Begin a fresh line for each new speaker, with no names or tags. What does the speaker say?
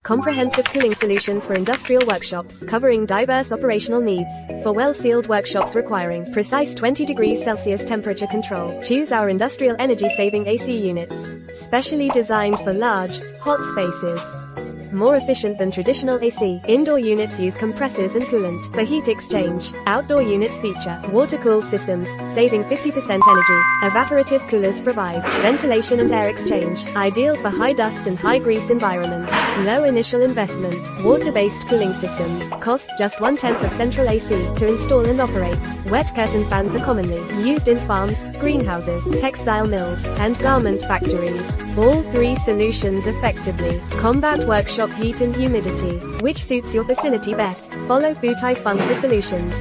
Comprehensive cooling solutions for industrial workshops, covering diverse operational needs. For well-sealed workshops requiring precise 20 degrees Celsius temperature control, choose our industrial energy-saving AC units. Specially designed for large, hot spaces. More efficient than traditional AC, indoor units use compressors and coolant for heat exchange. Outdoor units feature water-cooled systems, saving 50% energy. Evaporative coolers provide ventilation and air exchange, ideal for high dust and high grease environments. Low initial investment. Water-based cooling systems cost just 1/10 of central AC to install and operate. Wet curtain fans are commonly used in farms, greenhouses, textile mills, and garment factories. All three solutions effectively combat workshop heat and humidity. Which suits your facility best? Follow Futai Feng for solutions.